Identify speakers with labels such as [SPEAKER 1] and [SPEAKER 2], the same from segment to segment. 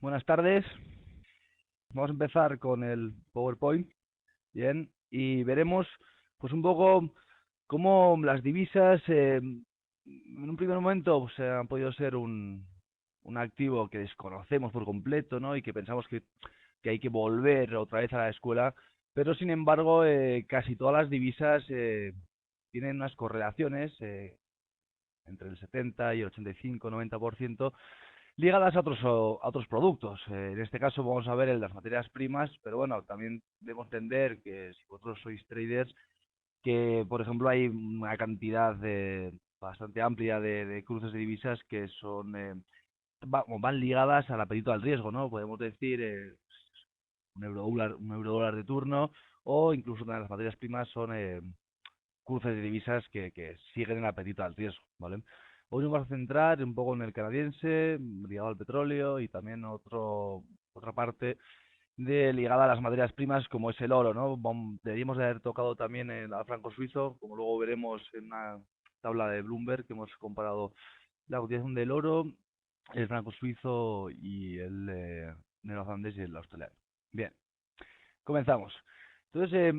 [SPEAKER 1] Buenas tardes. Vamos a empezar con el PowerPoint. Bien, y veremos pues un poco cómo las divisas en un primer momento pues, han podido ser un activo que desconocemos por completo, ¿no? Y que pensamos que hay que volver otra vez a la escuela, pero sin embargo casi todas las divisas tienen unas correlaciones entre el 70 y el 85-90% ligadas a otros productos. En este caso vamos a ver el de las materias primas, pero bueno, también debemos entender que si vosotros sois traders, que por ejemplo hay una cantidad bastante amplia de cruces de divisas que son van ligadas al apetito al riesgo, ¿no? Podemos decir un euro dólar de turno, o incluso una de las materias primas son cruces de divisas que siguen el apetito al riesgo, ¿vale? Hoy nos vamos a centrar un poco en el canadiense, ligado al petróleo, y también otra parte ligada a las materias primas, como es el oro, ¿no? Deberíamos de haber tocado también el franco suizo, como luego veremos en una tabla de Bloomberg, que hemos comparado la cotización del oro, el franco suizo y el neozelandés y el australiano. Bien, comenzamos. Entonces,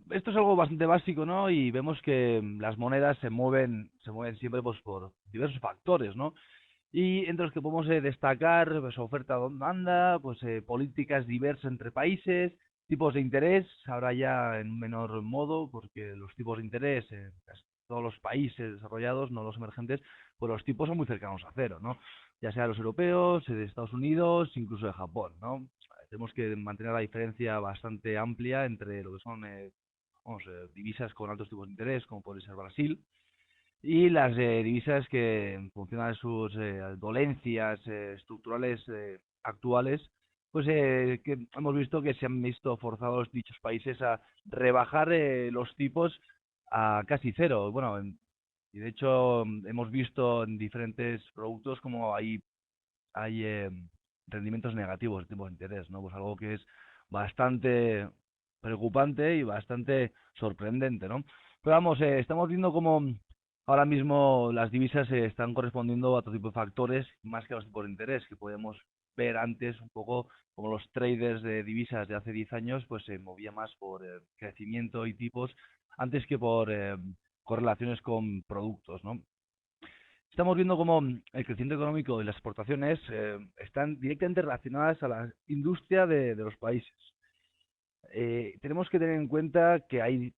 [SPEAKER 1] esto es algo bastante básico, ¿no? Y vemos que las monedas se mueven siempre pues, por diversos factores, ¿no? Y entre los que podemos destacar, pues oferta-demanda, pues políticas diversas entre países, tipos de interés, ahora ya en menor modo, porque los tipos de interés, casi todos los países desarrollados, no los emergentes, pues los tipos son muy cercanos a cero, ¿no? Ya sea los europeos, de Estados Unidos, incluso de Japón, ¿no? Tenemos que mantener la diferencia bastante amplia entre lo que son divisas con altos tipos de interés, como puede ser Brasil, y las divisas que, en función de sus dolencias estructurales actuales, pues que hemos visto que se han visto forzados dichos países a rebajar los tipos a casi cero. Bueno, y de hecho hemos visto en diferentes productos como hay rendimientos negativos de tipo de interés, ¿no? Pues algo que es bastante preocupante y bastante sorprendente, ¿no? Pero vamos, estamos viendo cómo ahora mismo las divisas están correspondiendo a otro tipo de factores más que a los tipos de interés, que podemos ver antes un poco como los traders de divisas de hace 10 años, pues se movía más por crecimiento y tipos antes que por correlaciones con productos, ¿no? Estamos viendo cómo el crecimiento económico y las exportaciones están directamente relacionadas a la industria de los países. Tenemos que tener en cuenta que hay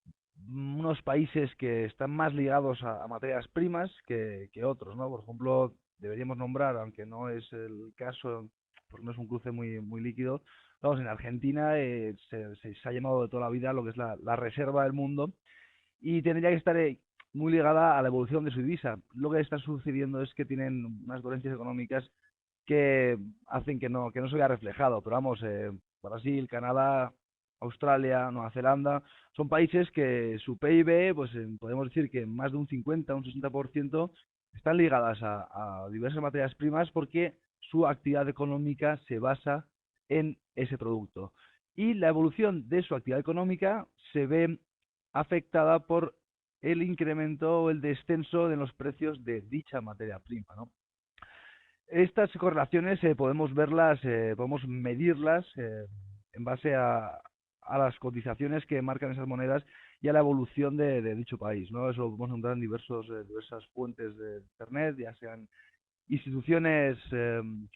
[SPEAKER 1] unos países que están más ligados a materias primas que otros, ¿no? Por ejemplo, deberíamos nombrar, aunque no es el caso, porque no es un cruce muy líquido, vamos, en Argentina se ha llamado de toda la vida lo que es la reserva del mundo, y tendría que estar muy ligada a la evolución de su divisa. Lo que está sucediendo es que tienen unas dolencias económicas que hacen que no se vea reflejado. Pero vamos, Brasil, Canadá, Australia, Nueva Zelanda, son países que su PIB, pues podemos decir que más de un 50, un 60% están ligadas a diversas materias primas, porque su actividad económica se basa en ese producto. Y la evolución de su actividad económica se ve afectada por el incremento o el descenso de los precios de dicha materia prima, ¿no? Estas correlaciones podemos verlas, podemos medirlas en base a las cotizaciones que marcan esas monedas y a la evolución de dicho país, ¿no? Eso lo podemos encontrar en diversas fuentes de Internet, ya sean instituciones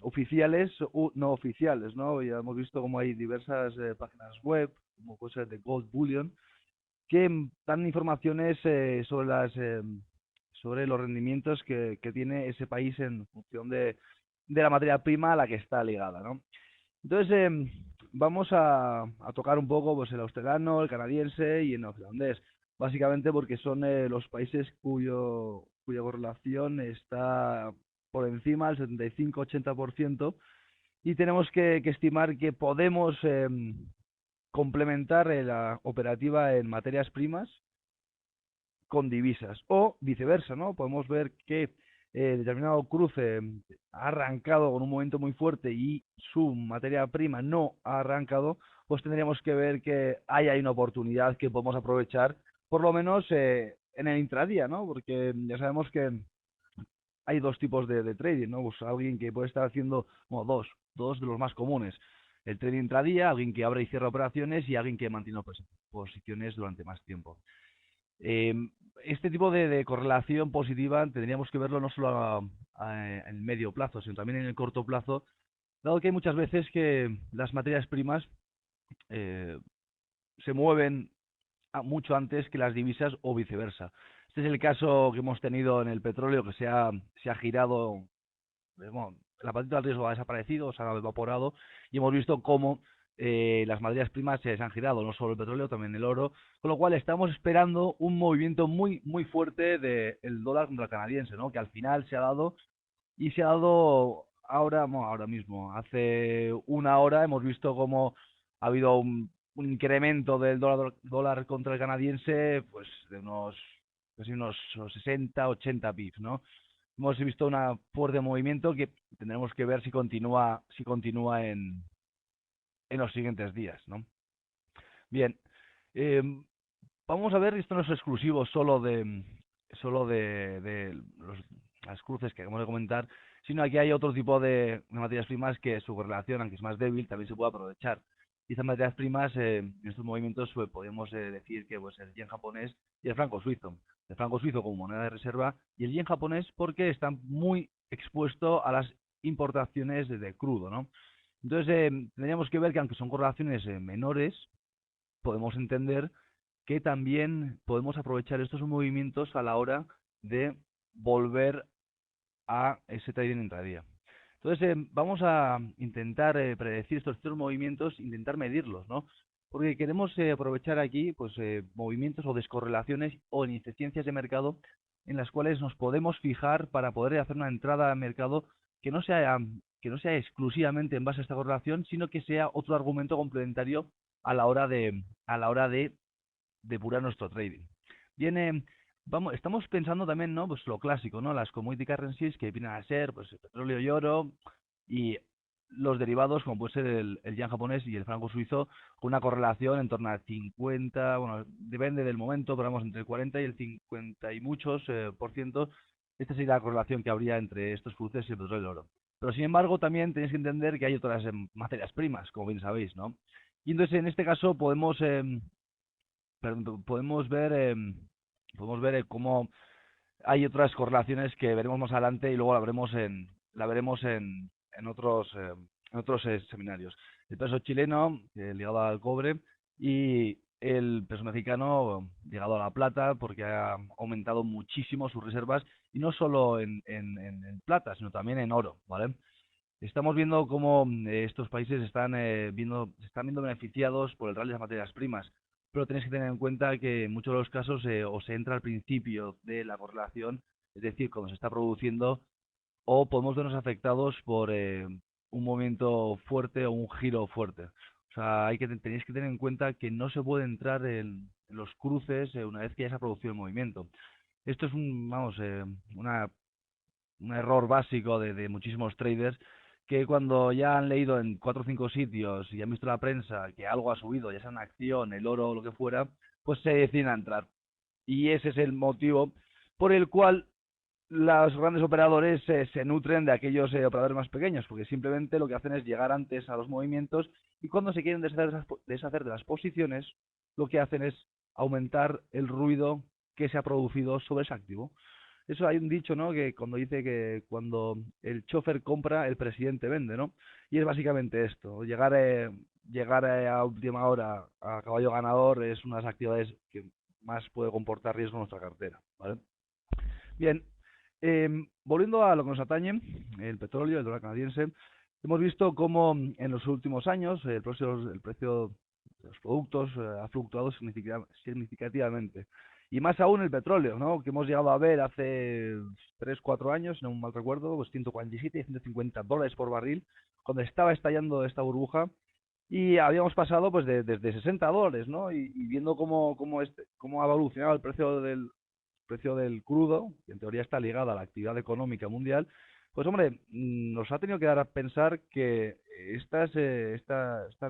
[SPEAKER 1] oficiales u no oficiales, ¿no? Ya hemos visto cómo hay diversas páginas web, como cosas de Gold Bullion, que dan informaciones sobre los rendimientos que tiene ese país en función de la materia prima a la que está ligada, ¿no? Entonces, vamos a tocar un poco pues, el australiano, el canadiense y el neozelandés, básicamente porque son los países cuya correlación está por encima del 75-80%, y tenemos que estimar que podemos complementar la operativa en materias primas con divisas, o viceversa, ¿no? Podemos ver que determinado cruce ha arrancado con un momento muy fuerte y su materia prima no ha arrancado, pues tendríamos que ver que hay una oportunidad que podemos aprovechar, por lo menos en el intradía, ¿no? Porque ya sabemos que hay dos tipos de trading, ¿no? Pues alguien que puede estar haciendo, bueno, dos. dos de los más comunes. El trading intradía, alguien que abre y cierra operaciones, y alguien que mantiene posiciones durante más tiempo. Eh, este tipo de correlación positiva tendríamos que verlo no solo en el medio plazo, sino también en el corto plazo, dado que hay muchas veces que las materias primas eh, se mueven mucho antes que las divisas o viceversa. Este es el caso que hemos tenido en el petróleo, que se ha girado, bueno, la patita del riesgo ha desaparecido, se ha evaporado, y hemos visto cómo las materias primas se han girado, no solo el petróleo, también el oro, con lo cual estamos esperando un movimiento muy fuerte del dólar contra el canadiense, ¿no? Que al final se ha dado, y se ha dado ahora, bueno, ahora mismo. Hace una hora hemos visto cómo ha habido un incremento del dólar contra el canadiense, pues de unos 60, 80 pips, ¿no? Hemos visto un fuerte movimiento que tendremos que ver si continúa en los siguientes días, ¿no? Bien, eh, vamos a ver, esto no es exclusivo solo de las cruces que acabamos de comentar, sino aquí hay otro tipo de materias primas que su correlación, aunque es más débil, también se puede aprovechar. Y estas materias primas, en estos movimientos, pues, podemos decir que pues, el yen japonés y el franco suizo. El franco suizo como moneda de reserva y el yen japonés porque están muy expuesto a las importaciones de crudo, ¿no? Entonces, tendríamos que ver que aunque son correlaciones menores, podemos entender que también podemos aprovechar estos movimientos a la hora de volver a ese trading intradía. Entonces, vamos a intentar predecir estos movimientos, intentar medirlos, ¿no? Porque queremos aprovechar aquí pues movimientos o descorrelaciones o ineficiencias de mercado en las cuales nos podemos fijar para poder hacer una entrada al mercado que no sea exclusivamente en base a esta correlación, sino que sea otro argumento complementario a la hora de depurar nuestro trading. Viene, estamos pensando también, ¿no? Pues lo clásico, ¿no? Las commodity currencies que vienen a ser, pues, el petróleo y oro, y los derivados, como puede ser el yen japonés y el franco suizo, con una correlación en torno al 50, bueno, depende del momento, pero vamos, entre el 40 y el 50 y muchos por ciento. Esta sería la correlación que habría entre estos cruces y el petróleo y el oro. Pero sin embargo, también tenéis que entender que hay otras materias primas, como bien sabéis, ¿no? Y entonces, en este caso, podemos ver cómo hay otras correlaciones que veremos más adelante y luego la veremos en otros seminarios. El peso chileno, ligado al cobre, y el peso mexicano ligado a la plata, porque ha aumentado muchísimo sus reservas, y no solo en plata, sino también en oro, ¿vale? Estamos viendo cómo estos países se están viendo beneficiados por el rally de las materias primas, pero tenéis que tener en cuenta que en muchos de los casos o se entra al principio de la correlación, es decir, cuando se está produciendo, o podemos vernos afectados por un movimiento fuerte o un giro fuerte. O sea, tenéis que tener en cuenta que no se puede entrar en los cruces una vez que ya se ha producido el movimiento. Esto es un error básico de muchísimos traders que cuando ya han leído en 4 o 5 sitios y han visto la prensa que algo ha subido, ya sea una acción, el oro o lo que fuera, pues se deciden a entrar. Y ese es el motivo por el cual los grandes operadores se nutren de aquellos operadores más pequeños, porque simplemente lo que hacen es llegar antes a los movimientos, y cuando se quieren deshacer de las posiciones, lo que hacen es aumentar el ruido que se ha producido sobre ese activo. Eso hay un dicho, ¿no? Que cuando dice que cuando el chofer compra, el presidente vende, ¿no? Y es básicamente esto. Llegar a última hora a caballo ganador es una de las actividades que más puede comportar riesgo en nuestra cartera, ¿vale? Bien, volviendo a lo que nos atañe, el petróleo, el dólar canadiense, hemos visto cómo en los últimos años el precio de los productos ha fluctuado significativamente. Y más aún el petróleo, ¿no? Que hemos llegado a ver hace 3 4 años, no mal recuerdo, pues 147 y $150 por barril, cuando estaba estallando esta burbuja, y habíamos pasado pues desde $60, ¿no? Y viendo cómo ha evolucionado el precio del crudo, que en teoría está ligada a la actividad económica mundial, pues hombre, nos ha tenido que dar a pensar que esta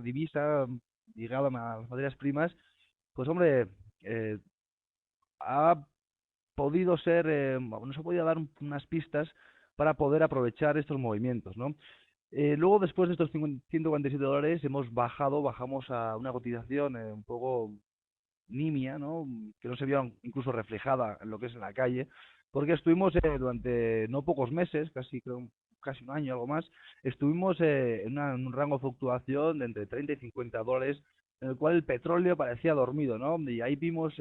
[SPEAKER 1] divisa ligada a las materias primas, pues hombre, eh, ha podido ser, nos ha podido dar unas pistas para poder aprovechar estos movimientos, ¿no? Luego, después de estos 147 dólares, bajamos a una cotización un poco nimia, ¿no? Que no se vio incluso reflejada en lo que es en la calle, porque estuvimos durante no pocos meses, casi creo casi un año, algo más, estuvimos en un rango de fluctuación de entre 30 y 50 dólares, en el cual el petróleo parecía dormido, ¿no? Y ahí vimos,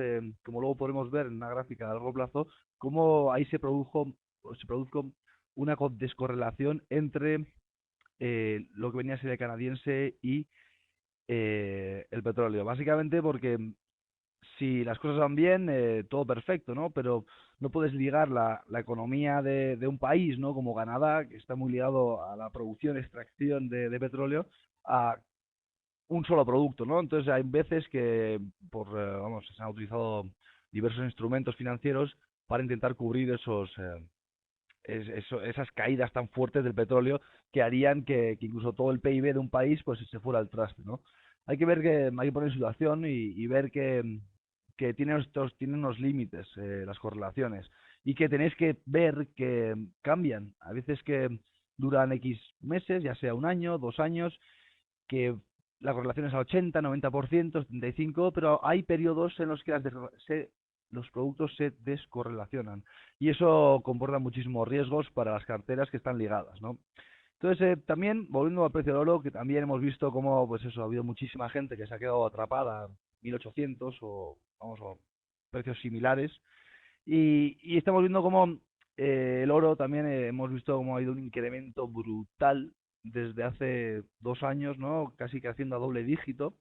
[SPEAKER 1] como luego podremos ver en una gráfica de largo plazo, cómo ahí se produjo una descorrelación entre lo que venía a ser el canadiense y el petróleo. Básicamente porque si las cosas van bien, todo perfecto, ¿no? Pero no puedes ligar la economía de un país, ¿no? Como Canadá, que está muy ligado a la producción, extracción de petróleo, a un solo producto, ¿no? Entonces hay veces que, vamos, se han utilizado diversos instrumentos financieros para intentar cubrir esas caídas tan fuertes del petróleo que harían que incluso todo el PIB de un país pues se fuera al traste, ¿no? Hay que poner en situación y ver que tienen unos límites las correlaciones y que tenéis que ver que cambian. A veces que duran X meses, ya sea un año, 2 años, que la correlación es al 80, 90%, 75%, pero hay periodos en los que los productos se descorrelacionan y eso comporta muchísimos riesgos para las carteras que están ligadas, ¿no? Entonces, también, volviendo al precio del oro, que también hemos visto cómo, pues eso, ha habido muchísima gente que se ha quedado atrapada en 1800 o, vamos, o precios similares. Y estamos viendo cómo el oro también hemos visto cómo ha habido un incremento brutal desde hace 2 años, ¿no? Casi creciendo a doble dígito.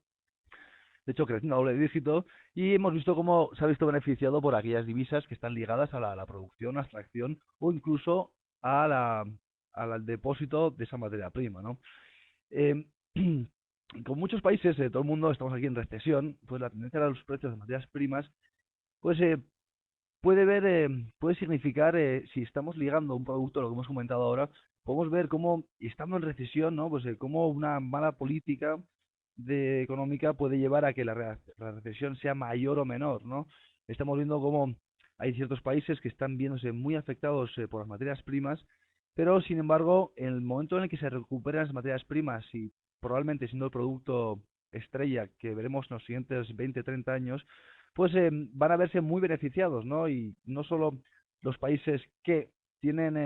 [SPEAKER 1] De hecho, creciendo a doble dígito. Y hemos visto cómo se ha visto beneficiado por aquellas divisas que están ligadas a la producción, extracción o incluso a al depósito de esa materia prima, ¿no? Eh, con muchos países, todo el mundo estamos aquí en recesión, pues la tendencia a los precios de materias primas, pues puede significar, si estamos ligando un producto, lo que hemos comentado ahora, podemos ver cómo, y estando en recesión, ¿no? Pues cómo una mala política económica puede llevar a que la recesión sea mayor o menor, ¿no? Estamos viendo cómo hay ciertos países que están viéndose muy afectados por las materias primas, pero sin embargo, en el momento en el que se recuperan las materias primas y probablemente siendo el producto estrella que veremos en los siguientes 20, 30 años, pues van a verse muy beneficiados, ¿no? Y no solo los países que tienen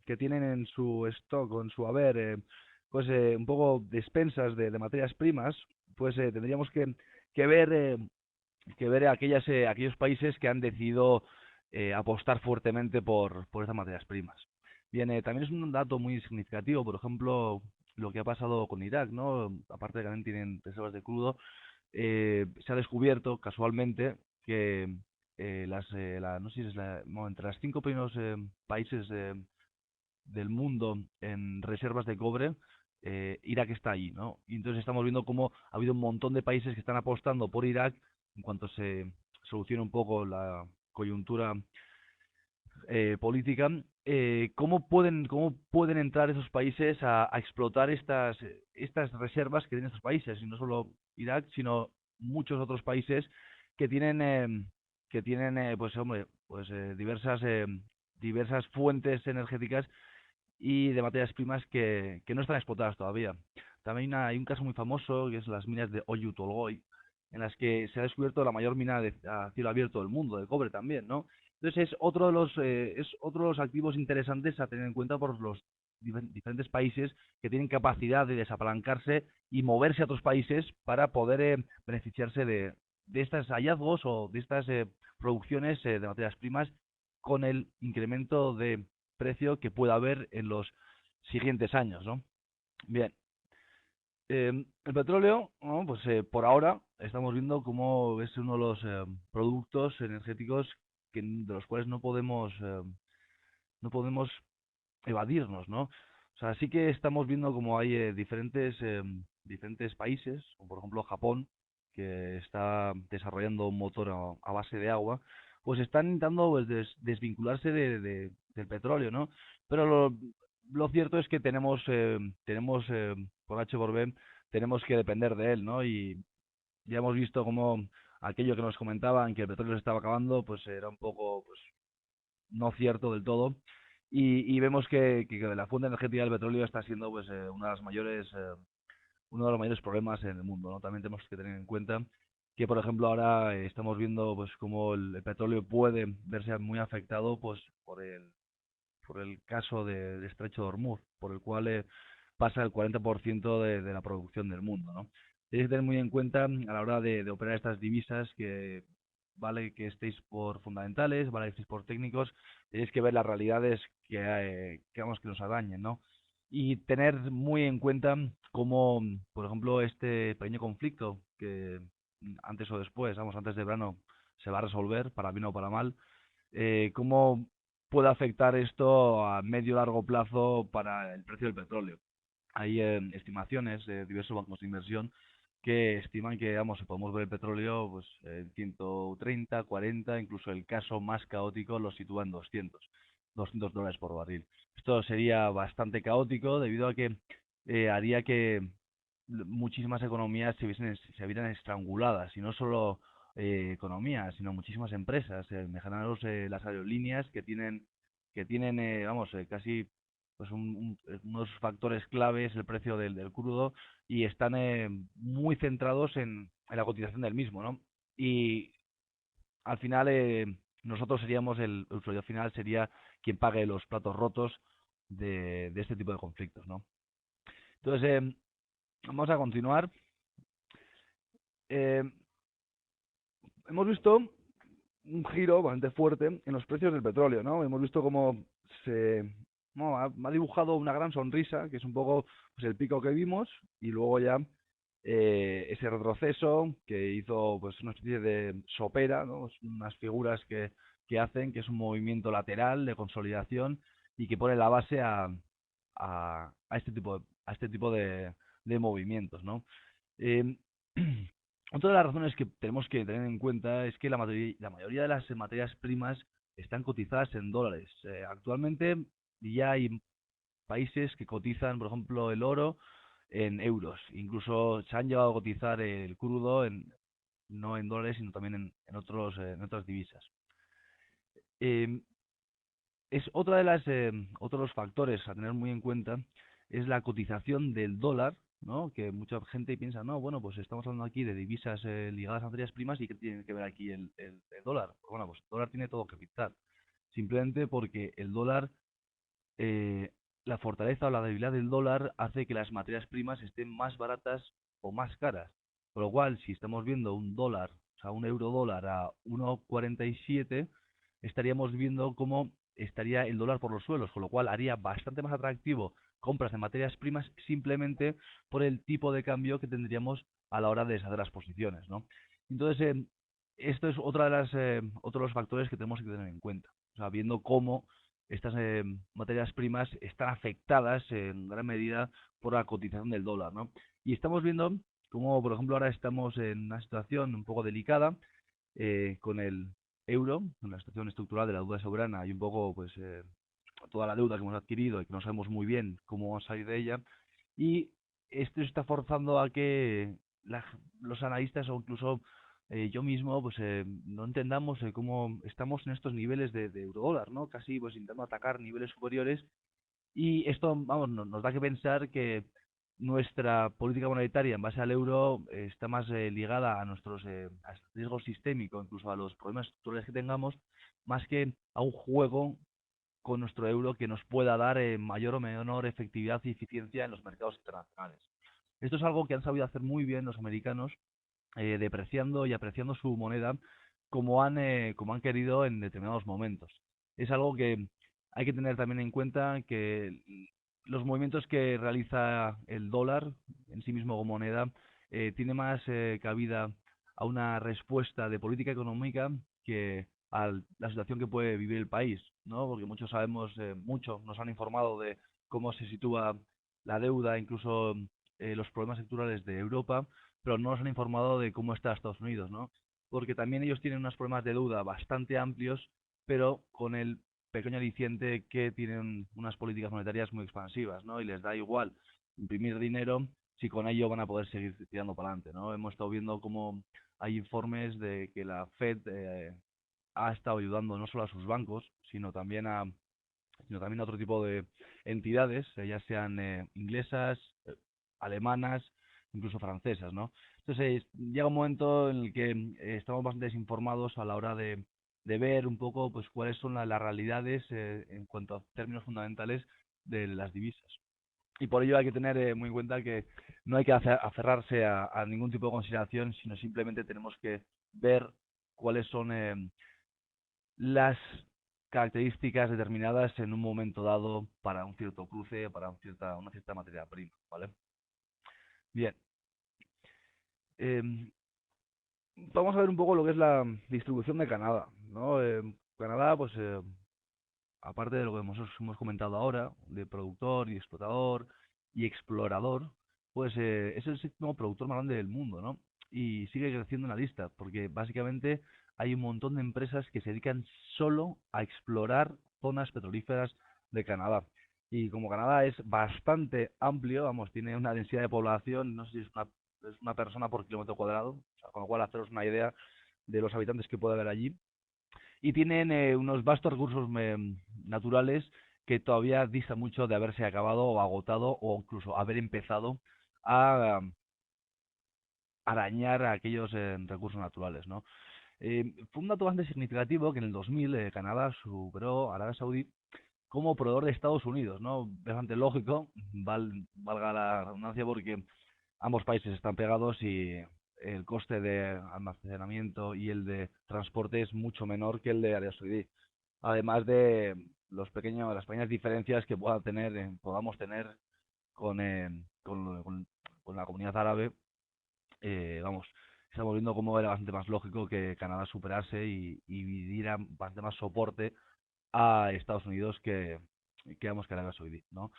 [SPEAKER 1] en su stock o en su haber, pues un poco despensas de materias primas, pues tendríamos que ver aquellos países que han decidido apostar fuertemente por esas materias primas. Bien, también es un dato muy significativo, por ejemplo, lo que ha pasado con Irak, ¿no? Aparte de que también tienen reservas de crudo, se ha descubierto casualmente que no sé si es bueno, entre las 5 primeros países del mundo en reservas de cobre, Irak está ahí, ¿no? Y entonces estamos viendo cómo ha habido un montón de países que están apostando por Irak en cuanto se solucione un poco la coyuntura política. ¿Cómo pueden entrar esos países a explotar estas reservas que tienen estos países? Y no solo Irak, sino muchos otros países que tienen pues hombre, pues diversas fuentes energéticas y de materias primas que no están explotadas todavía. También hay un caso muy famoso que es las minas de Oyu Tolgoi, en las que se ha descubierto la mayor mina a cielo abierto del mundo, de cobre también, ¿no? Entonces es otro de los activos interesantes a tener en cuenta por los diferentes países que tienen capacidad de desapalancarse y moverse a otros países para poder beneficiarse de estos hallazgos o de estas producciones de materias primas con el incremento de precio que pueda haber en los siguientes años, ¿no? Bien, el petróleo, ¿no? Pues por ahora estamos viendo cómo es uno de los productos energéticos de los cuales no podemos evadirnos, ¿no? O sea, sí que estamos viendo como hay diferentes países, como por ejemplo Japón, que está desarrollando un motor a base de agua, pues están intentando pues, desvincularse del petróleo, ¿no? Pero lo cierto es que tenemos por H por B, tenemos que depender de él, ¿no? Y ya hemos visto como aquello que nos comentaban, que el petróleo se estaba acabando, pues era un poco, pues, no cierto del todo. y vemos que la fuente energética del petróleo está siendo pues una de las mayores uno de los mayores problemas en el mundo, ¿no? También tenemos que tener en cuenta que, por ejemplo, ahora estamos viendo pues cómo el petróleo puede verse muy afectado pues por el caso del Estrecho de Hormuz, por el cual pasa el 40% de la producción del mundo, ¿no? Tenéis que tener muy en cuenta a la hora de operar estas divisas que vale que estéis por fundamentales, vale que estéis por técnicos, tenéis que ver las realidades vamos, que nos atañen, ¿no? Y tener muy en cuenta cómo, por ejemplo, este pequeño conflicto que antes o después, vamos, antes de verano, se va a resolver, para bien o para mal, cómo puede afectar esto a medio largo plazo para el precio del petróleo. Hay estimaciones de diversos bancos de inversión que estiman que, vamos, podemos ver el petróleo pues, en 130, 40, incluso el caso más caótico lo sitúa en 200 dólares por barril. Esto sería bastante caótico debido a que haría que muchísimas economías se vieran estranguladas, y no solo economías, sino muchísimas empresas. Imaginaros las aerolíneas que tienen vamos, casi pues uno de sus factores clave es el precio del crudo, y están muy centrados en la cotización del mismo, ¿no? Y al final nosotros seríamos el usuario final sería quien pague los platos rotos de este tipo de conflictos, ¿no? Entonces, vamos a continuar. Eh, Hemos visto un giro bastante fuerte en los precios del petróleo, ¿no? Hemos visto cómo se bueno, ha dibujado una gran sonrisa, que es un poco pues, el pico que vimos, y luego ya ese retroceso que hizo pues una especie de sopera, ¿no? Unas figuras que hacen, que es un movimiento lateral de consolidación y que pone la base a este tipo de movimientos, ¿no? Eh, Otra de las razones que tenemos que tener en cuenta es que la mayoría de las materias primas están cotizadas en dólares. Actualmente ya hay países que cotizan, por ejemplo, el oro en euros. Incluso se han llegado a cotizar el crudo no en dólares, sino también en otras divisas. Eh, es otra de otros factores a tener muy en cuenta es la cotización del dólar, ¿no? Que mucha gente piensa, no, bueno, pues estamos hablando aquí de divisas ligadas a materias primas, y ¿qué tiene que ver aquí el dólar? Pues bueno, pues el dólar tiene todo que pintar. Simplemente porque el dólar, eh, la fortaleza o la debilidad del dólar hace que las materias primas estén más baratas o más caras. Por lo cual, si estamos viendo un dólar, o sea, un euro dólar a 1,47, estaríamos viendo cómo estaría el dólar por los suelos, con lo cual haría bastante más atractivo compras de materias primas simplemente por el tipo de cambio que tendríamos a la hora de deshacer las posiciones, ¿no? Entonces, esto es otro de los factores que tenemos que tener en cuenta. O sea, viendo cómo estas materias primas están afectadas en gran medida por la cotización del dólar, ¿no? Y estamos viendo cómo, por ejemplo, ahora estamos en una situación un poco delicada con el euro, con la situación estructural de la deuda soberana y un poco, pues, toda la deuda que hemos adquirido y que no sabemos muy bien cómo vamos a salir de ella. Y esto está forzando a que los analistas, o incluso yo mismo, pues no entendamos cómo estamos en estos niveles de eurodólar, ¿no? Casi pues intentando atacar niveles superiores, y esto, vamos, nos da que pensar que nuestra política monetaria en base al euro está más ligada a nuestros a riesgo sistémico, incluso a los problemas estructurales que tengamos, más que a un juego con nuestro euro que nos pueda dar mayor o menor efectividad y eficiencia en los mercados internacionales. Esto es algo que han sabido hacer muy bien los americanos, depreciando y apreciando su moneda como han querido en determinados momentos. Es algo que hay que tener también en cuenta, que los movimientos que realiza el dólar en sí mismo como moneda tiene más cabida a una respuesta de política económica que a la situación que puede vivir el país, ¿no? Porque muchos sabemos, mucho nos han informado de cómo se sitúa la deuda, incluso los problemas estructurales de Europa, pero no nos han informado de cómo está Estados Unidos, ¿no? Porque también ellos tienen unos problemas de deuda bastante amplios, pero con el pequeño aliciente que tienen unas políticas monetarias muy expansivas, ¿no? Y les da igual imprimir dinero si con ello van a poder seguir tirando para adelante, ¿no? Hemos estado viendo cómo hay informes de que la Fed ha estado ayudando no solo a sus bancos, sino también sino también a otro tipo de entidades, ya sean inglesas, alemanas, incluso francesas, ¿no? Entonces llega un momento en el que estamos bastante desinformados a la hora de ver un poco pues cuáles son las realidades en cuanto a términos fundamentales de las divisas. Y por ello hay que tener muy en cuenta que no hay que aferrarse a ningún tipo de consideración, sino simplemente tenemos que ver cuáles son las características determinadas en un momento dado para un cierto cruce, para una cierta materia prima, ¿vale? Bien, em, vamos a ver un poco lo que es la distribución de Canadá, ¿no? Canadá, pues aparte de lo que hemos comentado ahora, de productor y explotador y explorador, pues es el séptimo productor más grande del mundo, ¿no? Y sigue creciendo en la lista, porque básicamente hay un montón de empresas que se dedican solo a explorar zonas petrolíferas de Canadá. Y como Canadá es bastante amplio, vamos, tiene una densidad de población, no sé si es una persona por kilómetro cuadrado, o sea, con lo cual haceros una idea de los habitantes que puede haber allí, y tienen unos vastos recursos naturales que todavía distan mucho de haberse acabado o agotado o incluso haber empezado a arañar a aquellos recursos naturales, ¿no? Fue un dato bastante significativo que en el 2000 Canadá superó a Arabia Saudí como proveedor de Estados Unidos, ¿no? Bastante lógico, valga la redundancia, porque ambos países están pegados y el coste de almacenamiento y el de transporte es mucho menor que el de Arabia Saudí. Además de las pequeñas diferencias que podamos tener con, con la comunidad árabe, vamos, estamos viendo cómo era bastante más lógico que Canadá superase y diera bastante más soporte a Estados Unidos que vamos que Arabia Saudí, ¿no?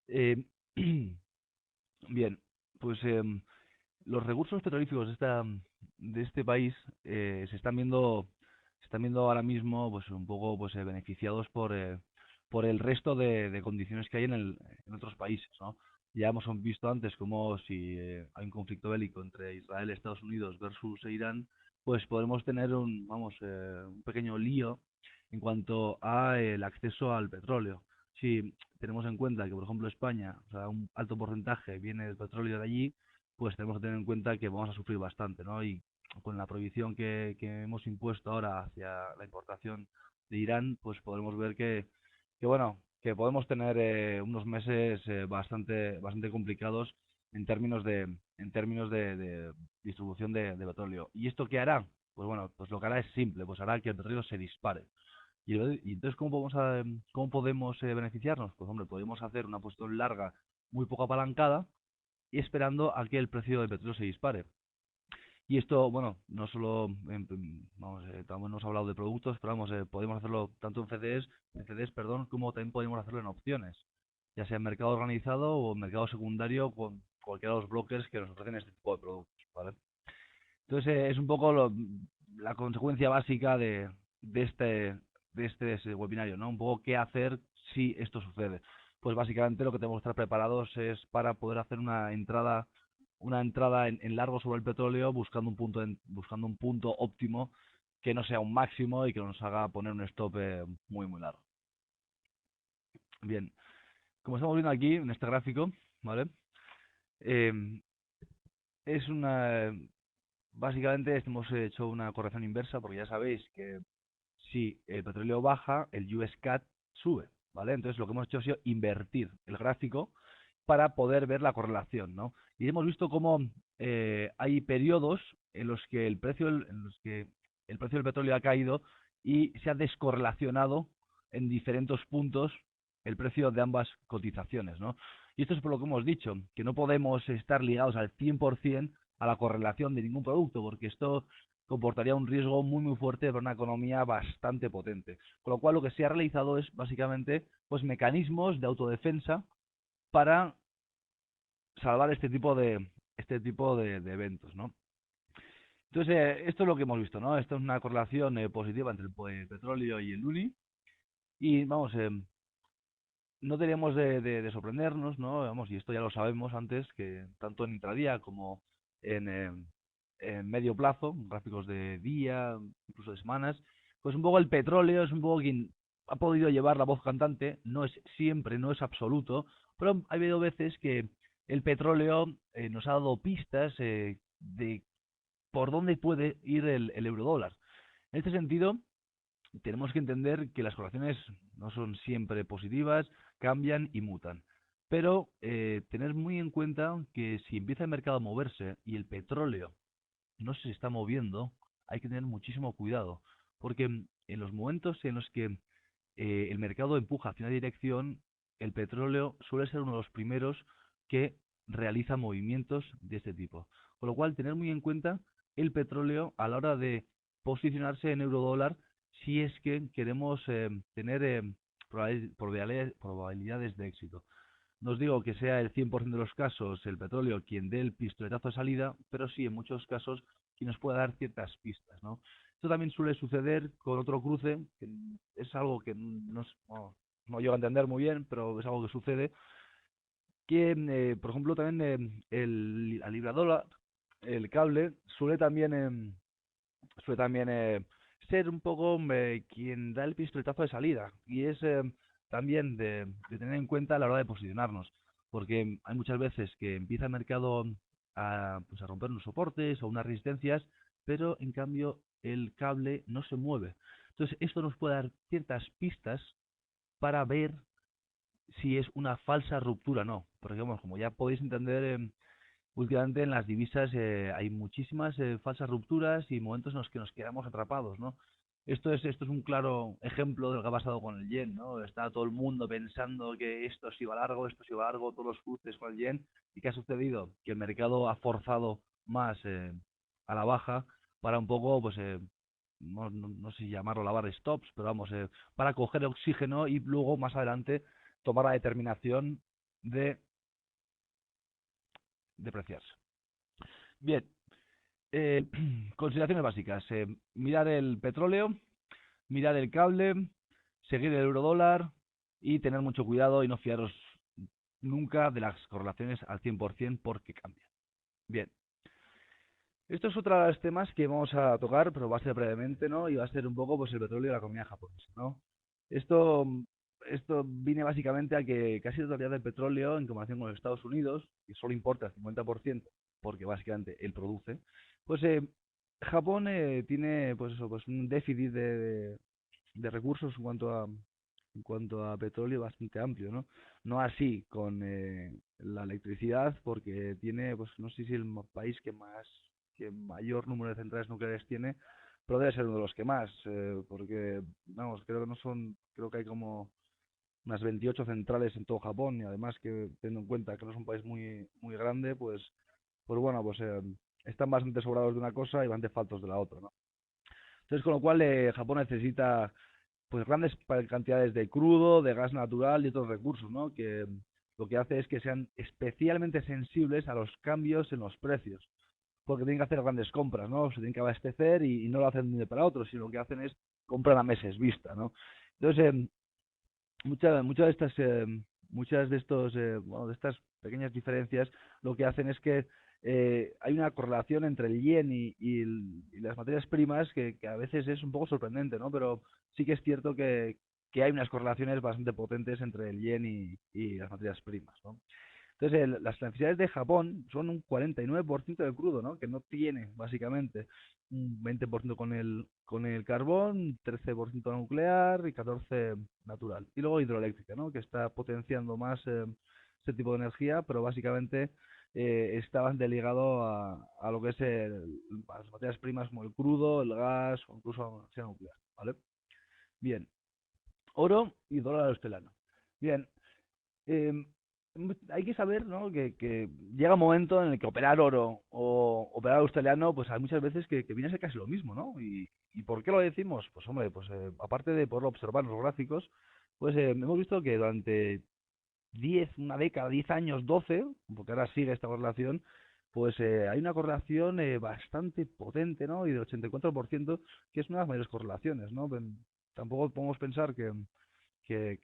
[SPEAKER 1] Eh, bien, pues los recursos petrolíferos de este país se están viendo ahora mismo pues un poco pues beneficiados por el resto de condiciones que hay en otros países, ¿no? Ya hemos visto antes como si hay un conflicto bélico entre Israel y Estados Unidos versus Irán, pues podemos tener un pequeño lío en cuanto a el acceso al petróleo. Si tenemos en cuenta que, por ejemplo, España, o sea, un alto porcentaje viene del petróleo de allí, pues tenemos que tener en cuenta que vamos a sufrir bastante, ¿no? Y con la prohibición que hemos impuesto ahora hacia la importación de Irán, pues podremos ver que bueno, que podemos tener unos meses bastante complicados en términos de distribución de petróleo. ¿Y esto qué hará? Pues bueno, pues lo que hará es simple, pues hará que el petróleo se dispare. Y entonces, cómo podemos beneficiarnos? Pues hombre, podemos hacer una posición larga, muy poco apalancada, y esperando a que el precio del petróleo se dispare. Y esto, bueno, no solo, también hemos hablado de productos, pero vamos, podemos hacerlo tanto en CDS, perdón, como también podemos hacerlo en opciones, ya sea en mercado organizado o en mercado secundario con cualquiera de los brokers que nos ofrecen este tipo de productos, ¿vale? Entonces, es un poco la consecuencia básica de este webinario, ¿no? Un poco qué hacer si esto sucede. Pues básicamente lo que tenemos que estar preparados es para poder hacer una entrada en largo sobre el petróleo buscando un punto óptimo que no sea un máximo y que nos haga poner un stop muy largo. Bien, como estamos viendo aquí en este gráfico, ¿vale? Eh, es una Básicamente hemos hecho una corrección inversa porque ya sabéis que si el petróleo baja, el US CAT sube, ¿vale? Entonces lo que hemos hecho ha sido invertir el gráfico para poder ver la correlación, ¿no? Y hemos visto cómo hay periodos en los que el precio del petróleo ha caído y se ha descorrelacionado en diferentes puntos el precio de ambas cotizaciones, ¿no? Y esto es por lo que hemos dicho, que no podemos estar ligados al 100% a la correlación de ningún producto, porque esto comportaría un riesgo muy fuerte para una economía bastante potente. Con lo cual lo que se ha realizado es básicamente pues mecanismos de autodefensa para salvar este tipo de eventos, ¿no? Entonces, esto es lo que hemos visto, ¿no? Esto es una correlación positiva entre el petróleo y el UNI. Y vamos, no deberíamos de sorprendernos, ¿no? Vamos, y esto ya lo sabemos antes, que tanto en intradía como en medio plazo, gráficos de día, incluso de semanas, pues un poco el petróleo es un poco quien ha podido llevar la voz cantante, no es siempre, no es absoluto, pero ha habido veces que el petróleo nos ha dado pistas de por dónde puede ir el eurodólar. En este sentido, tenemos que entender que las correlaciones no son siempre positivas, cambian y mutan. Pero tener muy en cuenta que si empieza el mercado a moverse y el petróleo no se está moviendo, hay que tener muchísimo cuidado, porque en los momentos en los que el mercado empuja hacia una dirección, el petróleo suele ser uno de los primeros que realiza movimientos de este tipo. Con lo cual, tener muy en cuenta el petróleo a la hora de posicionarse en eurodólar si es que queremos tener probabilidades de éxito. No os digo que sea el 100% de los casos el petróleo quien dé el pistoletazo de salida, pero sí en muchos casos quien nos pueda dar ciertas pistas, ¿no? Esto también suele suceder con otro cruce, que es algo que no llego a entender muy bien, pero es algo que sucede, que por ejemplo también la libra dólar, el cable, suele también ser un poco quien da el pistoletazo de salida y es también de tener en cuenta a la hora de posicionarnos, porque hay muchas veces que empieza el mercado pues a romper unos soportes o unas resistencias, pero en cambio el cable no se mueve. Entonces esto nos puede dar ciertas pistas para ver si es una falsa ruptura o no, porque vamos, como ya podéis entender, últimamente en las divisas hay muchísimas falsas rupturas y momentos en los que nos quedamos atrapados, ¿no? Esto es un claro ejemplo de lo que ha pasado con el yen, ¿no? Está todo el mundo pensando que esto se iba largo, esto se iba largo, todos los cruces con el yen. ¿Y qué ha sucedido? Que el mercado ha forzado más a la baja para un poco, pues, no sé si llamarlo lavar stops, pero vamos, para coger oxígeno y luego más adelante tomar la determinación de depreciarse. Bien, eh, consideraciones básicas. Mirar el petróleo, mirar el cable, seguir el eurodólar y tener mucho cuidado y no fiaros nunca de las correlaciones al 100% porque cambian. Bien, esto es otro de los temas que vamos a tocar, pero va a ser brevemente, ¿no? Y va a ser un poco pues el petróleo y la economía japonesa, ¿no? Esto, esto viene básicamente a que casi la totalidad del petróleo, en comparación con los Estados Unidos, que solo importa el 50%, porque básicamente él produce, pues Japón tiene pues eso, pues un déficit de recursos en cuanto a petróleo bastante amplio, ¿no? No así con la electricidad, porque tiene, pues no sé si el país que mayor número de centrales nucleares tiene, pero debe ser uno de los que más, porque, vamos, creo que hay como unas 28 centrales en todo Japón y además que teniendo en cuenta que no es un país muy muy grande, pues bueno, pues están bastante sobrados de una cosa y bastante faltos de la otra, ¿no? Entonces, con lo cual Japón necesita pues grandes cantidades de crudo, de gas natural y otros recursos, ¿no? Que lo que hace es que sean especialmente sensibles a los cambios en los precios, porque tienen que hacer grandes compras, ¿no? Se tienen que abastecer y no lo hacen de un día para otro, sino lo que hacen es comprar a meses vista, ¿no? Entonces, muchas de estas bueno, de estas pequeñas diferencias lo que hacen es que hay una correlación entre el yen y las materias primas que a veces es un poco sorprendente, ¿no? Pero sí que es cierto que hay unas correlaciones bastante potentes entre el yen y las materias primas, ¿no? Entonces, las necesidades de Japón son un 49% del crudo, ¿no? Que no tiene, básicamente, un 20% con el carbón, 13% nuclear y 14% natural. Y luego hidroeléctrica, ¿no? Que está potenciando más este tipo de energía, pero básicamente está bastante ligado a lo que es a las materias primas como el crudo, el gas o incluso la energía nuclear, ¿vale? Bien, oro y dólar australiano. Bien, eh, hay que saber, ¿no? Que llega un momento en el que operar oro o operar australiano, pues hay muchas veces que viene a ser casi lo mismo, ¿no? ¿Y por qué lo decimos? Pues hombre, pues aparte de poderlo observar en los gráficos, pues hemos visto que durante 10 una década, 10 años, 12 porque ahora sigue esta correlación, pues hay una correlación bastante potente, ¿no? Y del 84%, que es una de las mayores correlaciones, ¿no? Tampoco podemos pensar que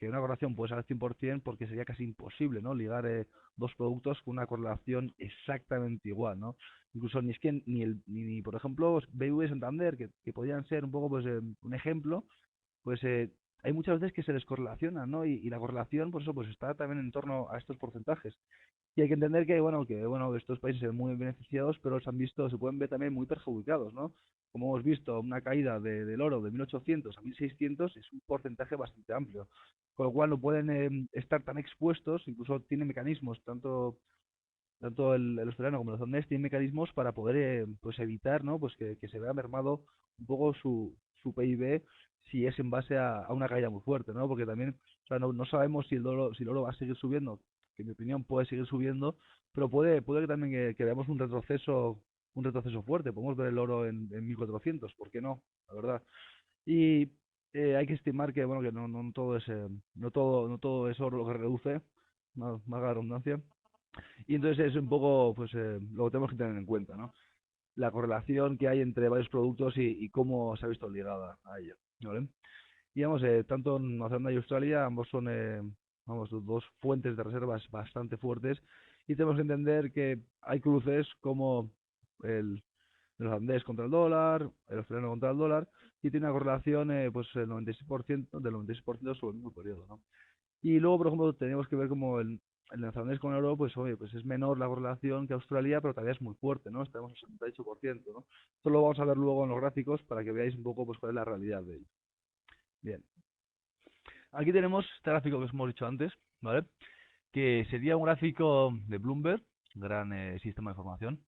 [SPEAKER 1] una correlación puede ser al 100% porque sería casi imposible, ¿no? Ligar dos productos con una correlación exactamente igual, ¿no? Incluso ni es que ni por ejemplo, BBV y Santander, que podrían ser un poco pues un ejemplo, pues hay muchas veces que se descorrelacionan, ¿no? Y la correlación, por eso, pues está también en torno a estos porcentajes. Y hay que entender que estos países se ven muy beneficiados, pero se pueden ver también muy perjudicados, ¿no? Como hemos visto, una caída del oro de 1800 a 1600 es un porcentaje bastante amplio, con lo cual no pueden estar tan expuestos, incluso tienen mecanismos, tanto el australiano como el holandés tienen mecanismos para poder pues evitar, ¿no? Pues que se vea mermado un poco su PIB si es en base a una caída muy fuerte, ¿no? Porque también, o sea, no sabemos si el oro va a seguir subiendo, que en mi opinión puede seguir subiendo, pero puede que también que veamos un retroceso fuerte. Podemos ver el oro en 1400, ¿por qué no? La verdad. Y hay que estimar que, bueno, que no todo es, no todo es oro lo que reduce, valga la redundancia. Y entonces es un poco, pues, lo que tenemos que tener en cuenta, ¿no? La correlación que hay entre varios productos y cómo se ha visto ligada a ello, ¿vale? Y vamos, tanto Nueva Zelanda y Australia, ambos son, vamos, dos fuentes de reservas bastante fuertes y tenemos que entender que hay cruces como el, el holandés contra el dólar, el australiano contra el dólar, y tiene una correlación, pues, el 96%, del 96% sobre el mismo periodo, ¿no? Y luego, por ejemplo, tenemos que ver como el neozelandés con el euro, pues oye, pues es menor la correlación que Australia, pero todavía es muy fuerte, ¿no? Estamos al 78%, ¿no? Esto lo vamos a ver luego en los gráficos para que veáis un poco pues cuál es la realidad de ello. Bien. Aquí tenemos este gráfico que os hemos dicho antes, ¿vale? Que sería un gráfico de Bloomberg, gran sistema de información,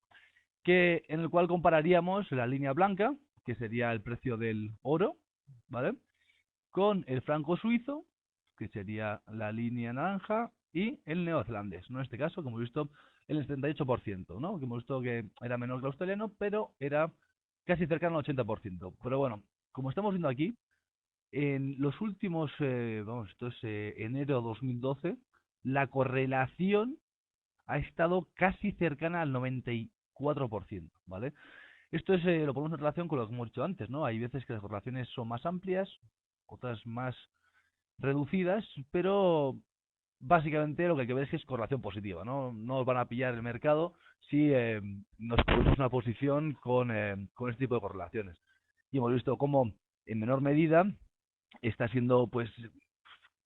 [SPEAKER 1] en el cual compararíamos la línea blanca, que sería el precio del oro, ¿vale? Con el franco suizo, que sería la línea naranja, y el neozelandés, ¿no? En este caso, como hemos visto, el 78%, ¿no? Que hemos visto que era menor que el australiano, pero era casi cercano al 80%. Pero bueno, como estamos viendo aquí, en los últimos, vamos, esto es enero 2012, la correlación ha estado casi cercana al 94%, ¿vale? Esto es, lo ponemos en relación con lo que hemos dicho antes, ¿no? Hay veces que las correlaciones son más amplias, otras más reducidas, pero básicamente lo que hay que ver es que es correlación positiva, ¿no? No os van a pillar el mercado si nos ponemos una posición con este tipo de correlaciones. Y hemos visto cómo en menor medida está siendo, pues,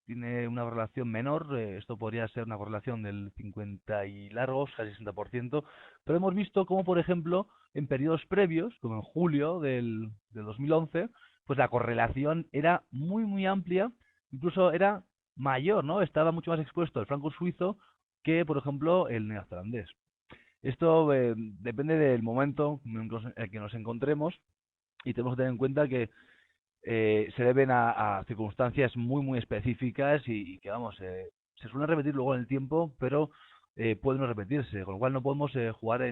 [SPEAKER 1] tiene una correlación menor, esto podría ser una correlación del 50 y largos, casi 60%, pero hemos visto cómo, por ejemplo, en periodos previos, como en julio del 2011, pues la correlación era muy amplia, incluso era mayor, ¿no? Estaba mucho más expuesto el franco suizo que, por ejemplo, el neozelandés. Esto depende del momento en el que nos encontremos y tenemos que tener en cuenta que se deben a circunstancias muy específicas y que, vamos, se suelen repetir luego en el tiempo, pero pueden no repetirse, con lo cual no podemos jugar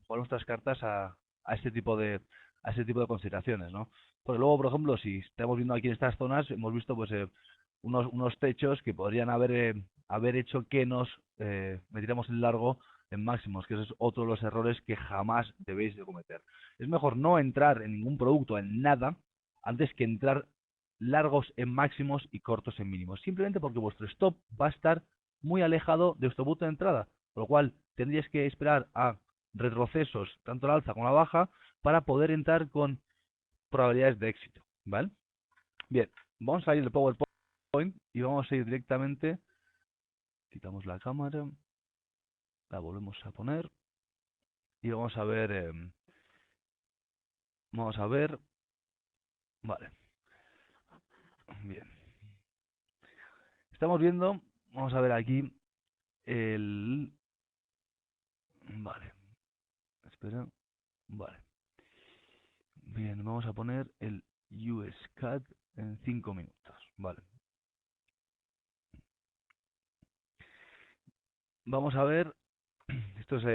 [SPEAKER 1] nuestras cartas a este tipo a este tipo de consideraciones, ¿no? Porque luego, por ejemplo, si estamos viendo aquí en estas zonas, hemos visto pues unos techos que podrían haber hecho que nos metiéramos en largo en máximos, que ese es otro de los errores que jamás debéis de cometer. Es mejor no entrar en ningún producto, en nada, antes que entrar largos en máximos y cortos en mínimos. Simplemente porque vuestro stop va a estar muy alejado de vuestro punto de entrada. Por lo cual tendríais que esperar a retrocesos, tanto la alza como la baja, para poder entrar con probabilidades de éxito. ¿Vale? Bien, vamos a ir del PowerPoint y vamos a ir directamente. Quitamos la cámara, la volvemos a poner y vamos a ver. Vamos a ver. Vale, bien. Estamos viendo, vamos a ver aquí el. Vale, espera. Vale. Bien, vamos a poner el USCAD en 5 minutos. Vale. Vamos a ver. Esto es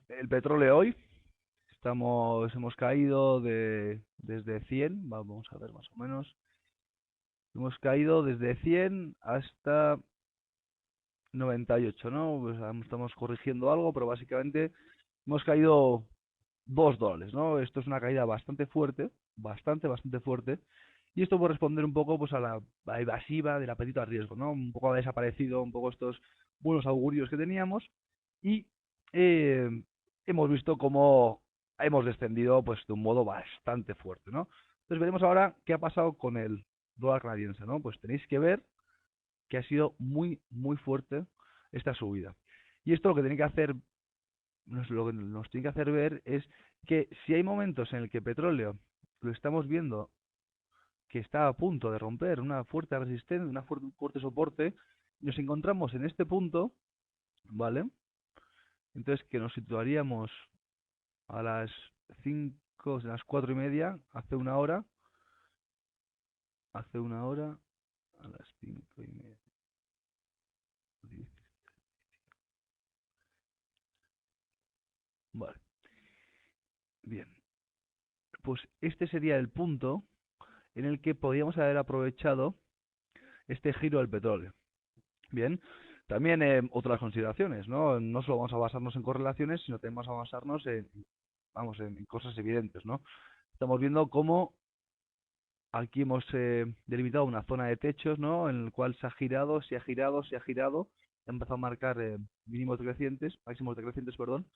[SPEAKER 1] el petróleo hoy. Hemos caído desde 100. Vamos a ver más o menos. Hemos caído desde 100 hasta 98, ¿no? Pues estamos corrigiendo algo, pero básicamente hemos caído $2, ¿no? Esto es una caída bastante fuerte, bastante fuerte, y esto puede responder un poco pues a la evasiva del apetito al riesgo, ¿no? Un poco ha desaparecido un poco estos buenos augurios que teníamos y eh, hemos visto cómo hemos descendido pues de un modo bastante fuerte, ¿no? Entonces veremos ahora qué ha pasado con dólar canadiense, ¿no? Pues tenéis que ver que ha sido muy, muy fuerte esta subida. Y esto lo que tiene que hacer, lo que nos tiene que hacer ver es que si hay momentos en el que petróleo lo estamos viendo que está a punto de romper una fuerte resistencia, un fuerte soporte, nos encontramos en este punto, ¿vale? Entonces que nos situaríamos a las 5, a las 4:30, hace una hora, a las 5:30. Vale, bien. Pues este sería el punto en el que podríamos haber aprovechado este giro del petróleo. Bien, también otras consideraciones, ¿no? No solo vamos a basarnos en correlaciones, sino también vamos a basarnos en cosas evidentes, ¿no? Estamos viendo cómo aquí hemos delimitado una zona de techos, ¿no? En el cual se ha girado, se ha girado, se ha girado, ha empezado a marcar máximos decrecientes, perdón,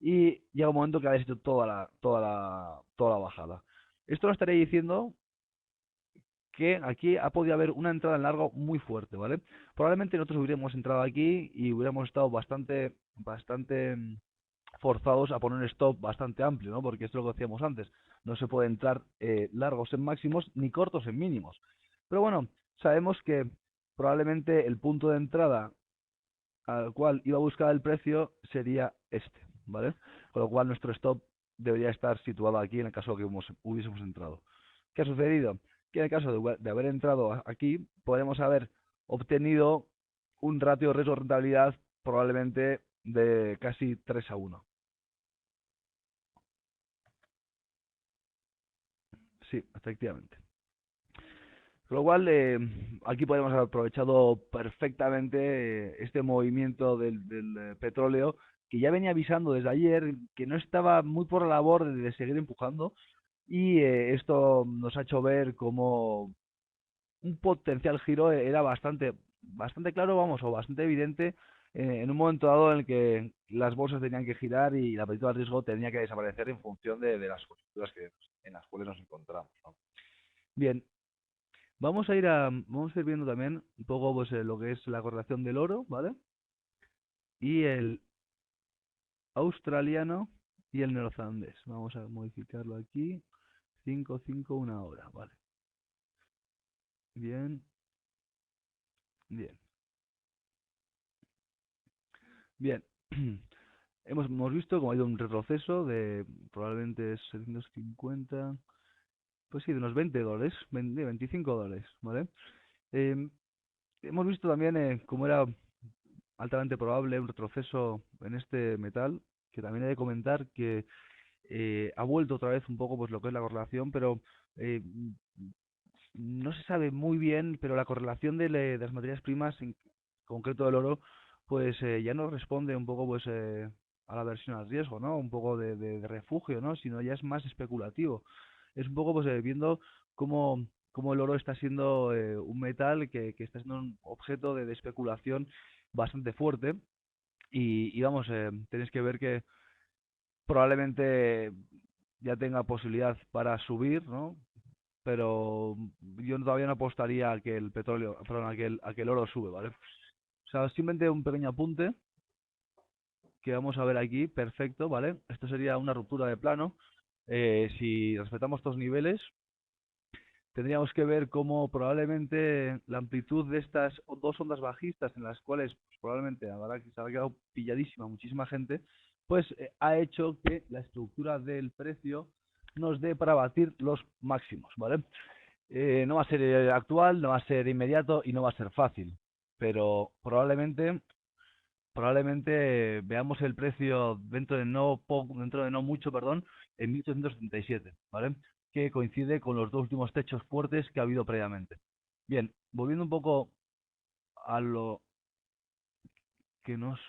[SPEAKER 1] y llega un momento que ha deshecho toda la bajada. Esto nos estaría diciendo que aquí ha podido haber una entrada en largo muy fuerte, ¿vale? Probablemente nosotros hubiéramos entrado aquí y hubiéramos estado bastante forzados a poner un stop bastante amplio, ¿no? Porque esto es lo que decíamos antes, no se puede entrar largos en máximos ni cortos en mínimos. Pero bueno, sabemos que probablemente el punto de entrada al cual iba a buscar el precio sería este, ¿vale? Con lo cual nuestro stop debería estar situado aquí en el caso de que hubiésemos entrado. ¿Qué ha sucedido? Que en el caso de haber entrado aquí, podemos haber obtenido un ratio de riesgo-rentabilidad probablemente de casi 3-1. Sí, efectivamente. Con lo cual, aquí podemos haber aprovechado perfectamente este movimiento del petróleo, que ya venía avisando desde ayer que no estaba muy por la labor de seguir empujando, y esto nos ha hecho ver como un potencial giro era bastante claro, vamos, o bastante evidente en un momento dado en el que las bolsas tenían que girar y el apetito al riesgo tenía que desaparecer en función de las coyunturas en las cuales nos encontramos, ¿no? Bien, vamos a ir viendo también un poco pues lo que es la correlación del oro, ¿vale? Y el australiano y el neozelandés. Vamos a modificarlo aquí. 5, 5, una hora, vale. Bien, bien, bien. Hemos visto cómo ha ido un retroceso de probablemente 750, pues sí, de unos $20, $25, ¿vale? Eh, Hemos visto también cómo era altamente probable un retroceso en este metal, que también he de comentar que ha vuelto otra vez un poco pues lo que es la correlación, pero eh, no se sabe muy bien, pero la correlación de las materias primas, en concreto del oro, pues ya no responde un poco pues a la versión al riesgo, ¿no? Un poco de refugio, ¿no? Sino ya es más especulativo. Es un poco pues viendo cómo el oro está siendo un metal que está siendo un objeto de especulación bastante fuerte y vamos, tenéis que ver que probablemente ya tenga posibilidad para subir, ¿no? Pero yo todavía no apostaría a que el petróleo, perdón, a que el oro sube, ¿vale? O sea, simplemente un pequeño apunte que vamos a ver aquí, perfecto, ¿vale? Esto sería una ruptura de plano. Si respetamos estos niveles, tendríamos que ver cómo probablemente la amplitud de estas dos ondas bajistas, en las cuales pues, probablemente se habrá quedado pilladísima muchísima gente, pues ha hecho que la estructura del precio nos dé para batir los máximos, ¿vale? No va a ser actual, no va a ser inmediato y no va a ser fácil, pero probablemente veamos el precio dentro de no mucho, perdón, en 1877, ¿vale? Que coincide con los dos últimos techos fuertes que ha habido previamente. Bien, volviendo un poco a lo que nos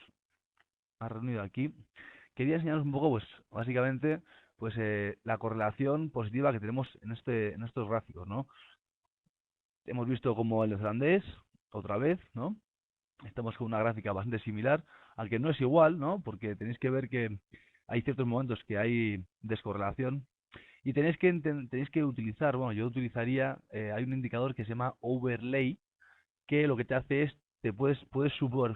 [SPEAKER 1] ha reunido aquí, quería enseñaros un poco, pues, básicamente, pues la correlación positiva que tenemos en estos gráficos, ¿no? Hemos visto como el neozelandés, otra vez, ¿no? Estamos con una gráfica bastante similar, al que no es igual, ¿no? Porque tenéis que ver que hay ciertos momentos que hay descorrelación. Y tenéis que utilizar, bueno, yo utilizaría, hay un indicador que se llama overlay, que lo que te hace es, puedes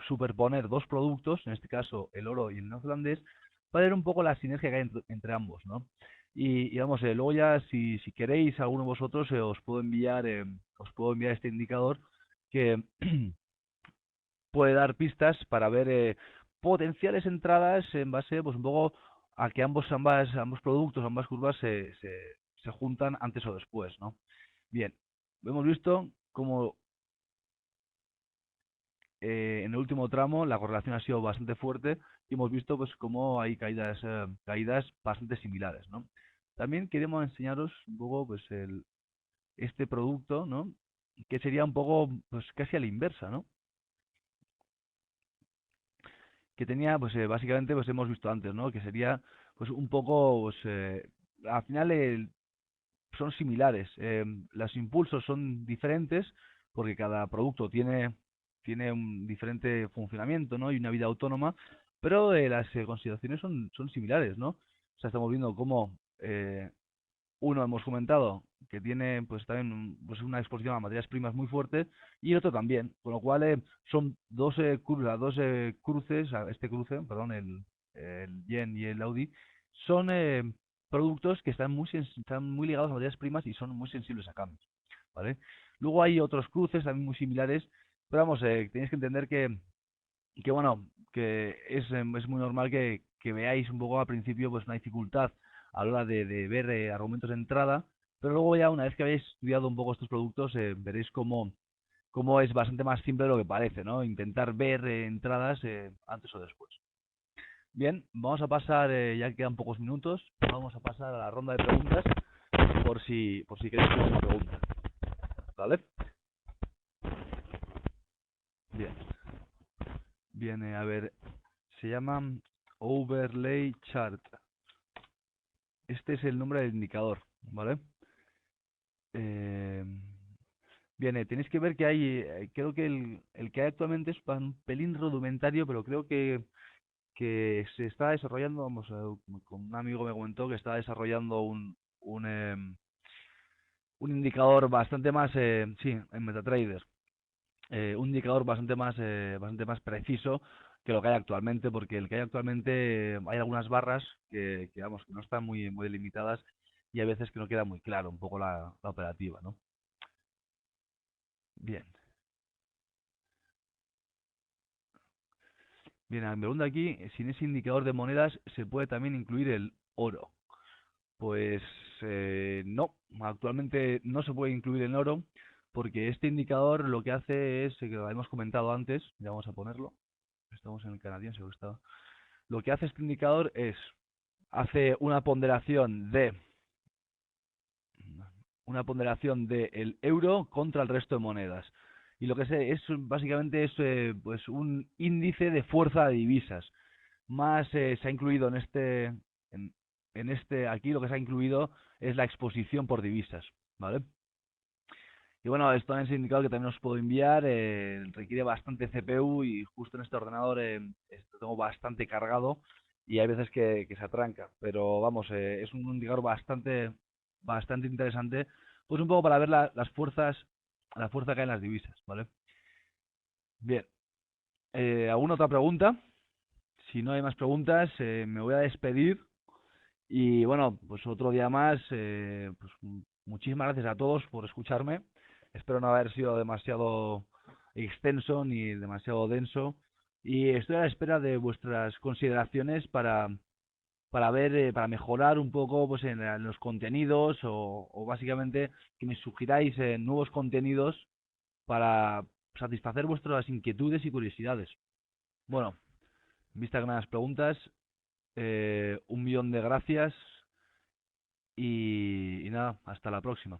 [SPEAKER 1] superponer dos productos, en este caso el oro y el neozelandés, para ver un poco la sinergia que hay entre ambos, ¿no? Y vamos, luego ya, si queréis, alguno de vosotros, os puedo enviar este indicador que puede dar pistas para ver potenciales entradas en base, pues un poco a que ambos productos, ambas curvas se juntan antes o después, ¿no? Bien, hemos visto cómo en el último tramo la correlación ha sido bastante fuerte y hemos visto pues cómo hay caídas bastante similares, ¿no? También queremos enseñaros un poco pues este producto, ¿no? Que sería un poco pues casi a la inversa, ¿no? Que tenía pues básicamente pues hemos visto antes, ¿no? Que sería pues un poco pues al final son similares. Los impulsos son diferentes porque cada producto tiene un diferente funcionamiento, ¿no? Y una vida autónoma, pero las consideraciones son similares, ¿no? O sea, estamos viendo cómo uno hemos comentado que tiene pues también pues una exposición a materias primas muy fuerte y el otro también, con lo cual son dos cruces, este cruce, perdón, el yen y el Audi, son productos que están muy ligados a materias primas y son muy sensibles a cambios, ¿vale? Luego hay otros cruces también muy similares, pero vamos, tenéis que entender que bueno, es muy normal que veáis un poco al principio pues una dificultad a la hora de ver argumentos de entrada, pero luego ya una vez que habéis estudiado un poco estos productos, veréis cómo es bastante más simple de lo que parece, ¿no? Intentar ver entradas antes o después. Bien, vamos a pasar, ya quedan pocos minutos, vamos a pasar a la ronda de preguntas por si queréis hacer una pregunta, ¿vale? Bien, viene a ver, se llama Overlay Chart. Este es el nombre del indicador, ¿vale? Eh, Bien, tenéis que ver que creo que el que hay actualmente es un pelín rudimentario, pero creo que se está desarrollando, vamos, con un amigo me comentó que está desarrollando un indicador bastante más, sí, en MetaTrader, un indicador bastante más preciso que lo que hay actualmente, porque el que hay actualmente hay algunas barras vamos, que no están muy delimitadas y hay veces que no queda muy claro un poco la operativa, ¿no? Bien. Bien, me pregunta aquí si en ese indicador de monedas se puede también incluir el oro. Pues no, actualmente no se puede incluir el oro porque este indicador lo que hace es, que lo hemos comentado antes, ya vamos a ponerlo, estamos en el canadiense, lo que hace este indicador es, hace una ponderación de el euro contra el resto de monedas. Y lo que básicamente es pues un índice de fuerza de divisas. Más se ha incluido en, aquí lo que se ha incluido es la exposición por divisas, ¿vale? Y bueno, esto es un indicador que también os puedo enviar, requiere bastante CPU y justo en este ordenador lo tengo bastante cargado y hay veces que se atranca, pero vamos, es un indicador bastante interesante, pues un poco para ver la fuerza que hay en las divisas, ¿vale? Bien, ¿alguna otra pregunta? Si no hay más preguntas, me voy a despedir. Y bueno, pues otro día más, pues muchísimas gracias a todos por escucharme. Espero no haber sido demasiado extenso ni demasiado denso. Y estoy a la espera de vuestras consideraciones para ver, para mejorar un poco pues, en los contenidos o básicamente que me sugiráis nuevos contenidos para satisfacer vuestras inquietudes y curiosidades. Bueno, vista que no hay más preguntas, un millón de gracias y nada, hasta la próxima.